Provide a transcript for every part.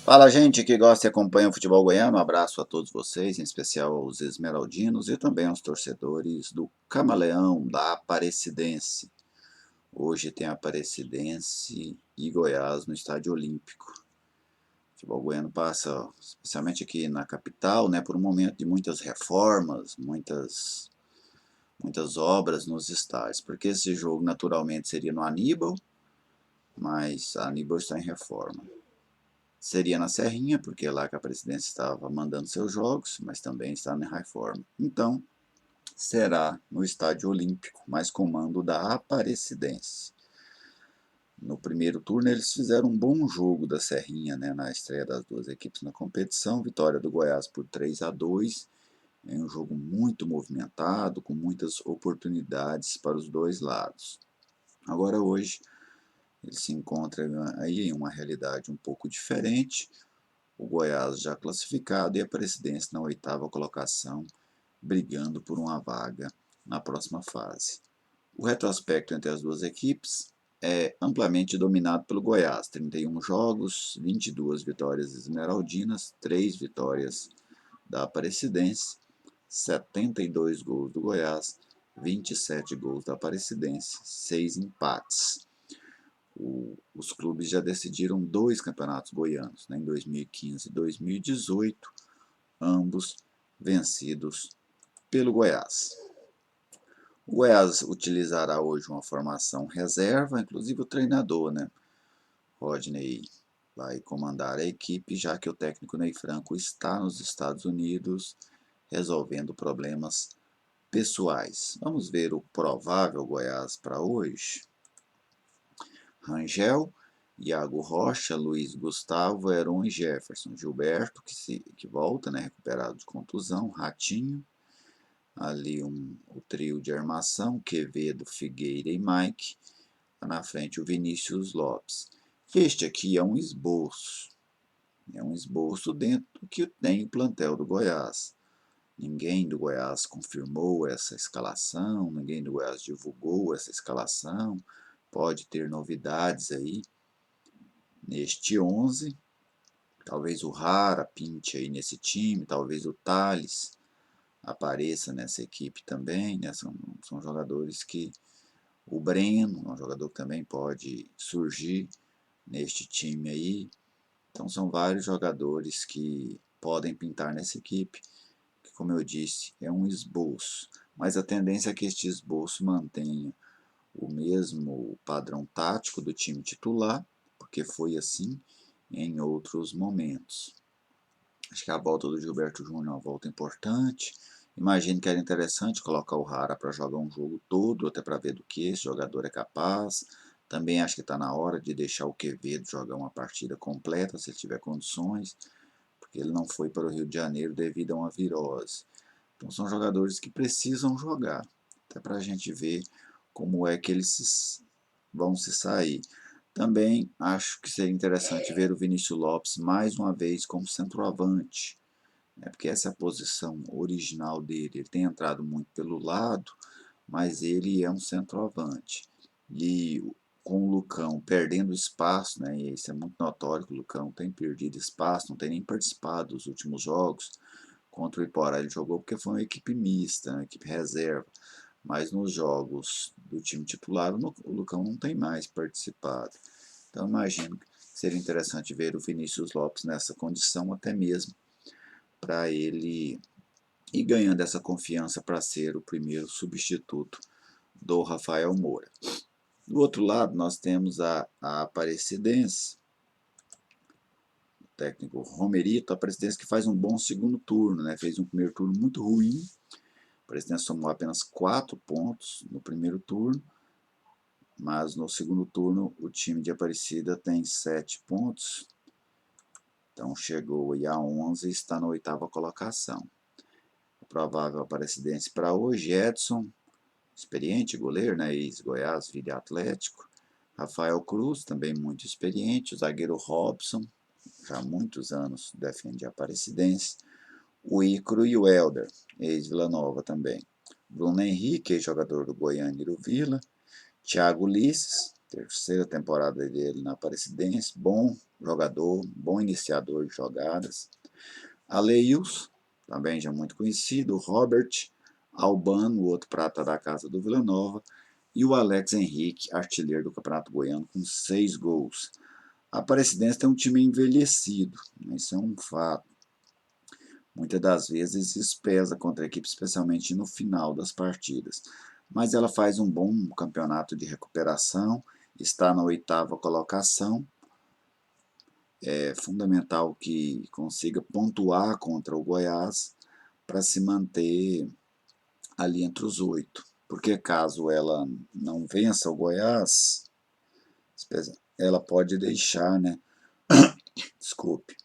Fala, gente que gosta e acompanha o futebol goiano. Um abraço a todos vocês, em especial aos esmeraldinos e também aos torcedores do Camaleão, da Aparecidense. Hoje tem Aparecidense e Goiás no Estádio Olímpico. O futebol goiano passa, especialmente aqui na capital, né, por um momento de muitas reformas, muitas obras nos estádios, porque esse jogo naturalmente seria no Aníbal, mas a Aníbal está em reforma. Seria na Serrinha, porque é lá que a presidência estava mandando seus jogos, mas também está na reforma. Então, será no Estádio Olímpico, mais comando da Aparecidense. No primeiro turno, eles fizeram um bom jogo da Serrinha, né, na estreia das duas equipes na competição. Vitória do Goiás por 3-2. É um jogo muito movimentado, com muitas oportunidades para os dois lados. Agora, hoje, ele se encontra aí em uma realidade um pouco diferente. O Goiás já classificado e a Aparecidense na 8ª colocação, brigando por uma vaga na próxima fase. O retrospecto entre as duas equipes é amplamente dominado pelo Goiás, 31 jogos, 22 vitórias esmeraldinas, 3 vitórias da Aparecidense, 72 gols do Goiás, 27 gols da Aparecidense, 6 empates. Os clubes já decidiram 2 campeonatos goianos, né, em 2015 e 2018, ambos vencidos pelo Goiás. O Goiás utilizará hoje uma formação reserva, inclusive o treinador, né, Rodney, vai comandar a equipe, já que o técnico Ney Franco está nos Estados Unidos resolvendo problemas pessoais. Vamos ver o provável Goiás para hoje. Rangel, Iago Rocha, Luiz Gustavo, Heron e Jefferson. Gilberto, que volta, né, recuperado de contusão. Ratinho, ali o trio de armação, Quevedo, Figueira e Mike. Na frente o Vinícius Lopes. Este aqui é um esboço. É um esboço dentro do que tem o plantel do Goiás. Ninguém do Goiás confirmou essa escalação, ninguém do Goiás divulgou essa escalação. Pode ter novidades aí neste 11. Talvez o Rara pinte aí nesse time, talvez o Thales apareça nessa equipe também, né? São jogadores que... O Breno é um jogador que também pode surgir neste time aí. Então são vários jogadores que podem pintar nessa equipe, que, como eu disse, é um esboço. Mas a tendência é que este esboço mantenha o mesmo padrão tático do time titular, porque foi assim em outros momentos. Acho que a volta do Gilberto Júnior é uma volta importante. Imagino que era interessante colocar o Rara para jogar um jogo todo, até para ver do que esse jogador é capaz. Também acho que está na hora de deixar o Quevedo jogar uma partida completa, se ele tiver condições, porque ele não foi para o Rio de Janeiro devido a uma virose. Então são jogadores que precisam jogar, até para a gente ver como é que eles vão se sair. Também acho que seria interessante ver o Vinícius Lopes mais uma vez como centroavante, né, porque essa é a posição original dele. Ele tem entrado muito pelo lado, mas ele é um centroavante. E com o Lucão perdendo espaço, né, e isso é muito notório, que o Lucão tem perdido espaço, não tem nem participado dos últimos jogos. Contra o Iporá ele jogou porque foi uma equipe mista, uma equipe reserva. Mas nos jogos do time titular, o Lucão não tem mais participado. Então imagino que seria interessante ver o Vinícius Lopes nessa condição, até mesmo para ele ir ganhando essa confiança para ser o primeiro substituto do Rafael Moura. Do outro lado, nós temos a Aparecidense, o técnico Romerito, a Aparecidense que faz um bom segundo turno, né? Fez um primeiro turno muito ruim. A Aparecidense somou apenas 4 pontos no primeiro turno, mas no segundo turno o time de Aparecida tem 7 pontos, então chegou aí a 11 e está na 8ª colocação. O provável Aparecidense para hoje: Edson, experiente goleiro, né, ex-Goiás, Vila Atlético. Rafael Cruz, também muito experiente. O zagueiro Robson, já há muitos anos defende a Aparecidense. O Icaro e o Helder, ex-Vila Nova também. Bruno Henrique, jogador do Goiânia e do Vila. Thiago Ulisses, terceira temporada dele na Aparecidense, bom jogador, bom iniciador de jogadas. Aleils, também já muito conhecido, Robert Albano, o outro prata da casa do Vila Nova, e o Alex Henrique, artilheiro do Campeonato Goiano, com 6 gols. A Aparecidense tem um time envelhecido, isso é um fato. Muitas das vezes isso pesa contra a equipe, especialmente no final das partidas. Mas ela faz um bom campeonato de recuperação, está na 8ª colocação. É fundamental que consiga pontuar contra o Goiás para se manter ali entre os 8. Porque caso ela não vença o Goiás, ela pode deixar, né? Desculpe.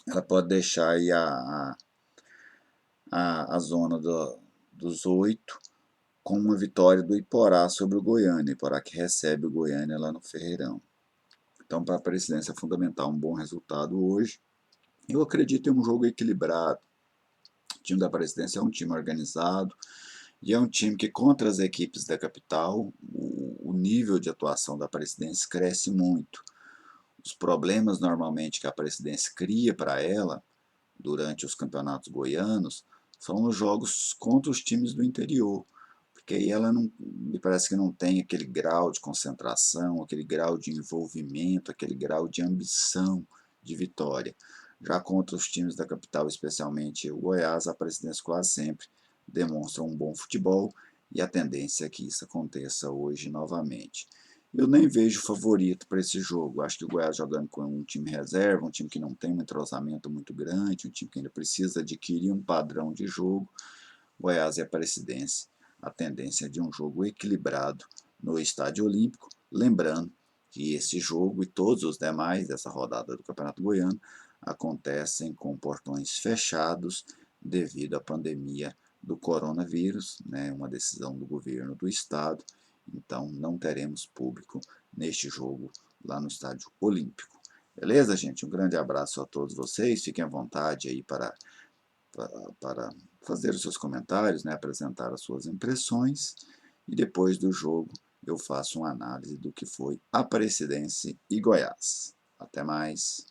Ela pode deixar aí a zona dos 8 com uma vitória do Iporá sobre o Goiânia. Iporá que recebe o Goiânia lá no Ferreirão. Então, para a Aparecidense é fundamental um bom resultado hoje. Eu acredito em um jogo equilibrado. O time da Aparecidense é um time organizado e é um time que, contra as equipes da capital, o nível de atuação da Aparecidense cresce muito. Os problemas normalmente que a Aparecidense cria para ela durante os campeonatos goianos são os jogos contra os times do interior, porque aí ela não, me parece que não tem aquele grau de concentração, aquele grau de envolvimento, aquele grau de ambição de vitória. Já contra os times da capital, especialmente o Goiás, a Aparecidense quase sempre demonstra um bom futebol e a tendência é que isso aconteça hoje novamente. Eu nem vejo favorito para esse jogo. Acho que o Goiás jogando com um time reserva, um time que não tem um entrosamento muito grande, um time que ainda precisa adquirir um padrão de jogo. Goiás e Aparecidense, a tendência é de um jogo equilibrado no Estádio Olímpico. Lembrando que esse jogo e todos os demais dessa rodada do Campeonato Goiano acontecem com portões fechados devido à pandemia do coronavírus, né, uma decisão do governo do estado. Então não teremos público neste jogo lá no Estádio Olímpico. Beleza, gente? Um grande abraço a todos vocês. Fiquem à vontade aí para fazer os seus comentários, né, apresentar as suas impressões. E depois do jogo eu faço uma análise do que foi Aparecidense e Goiás. Até mais.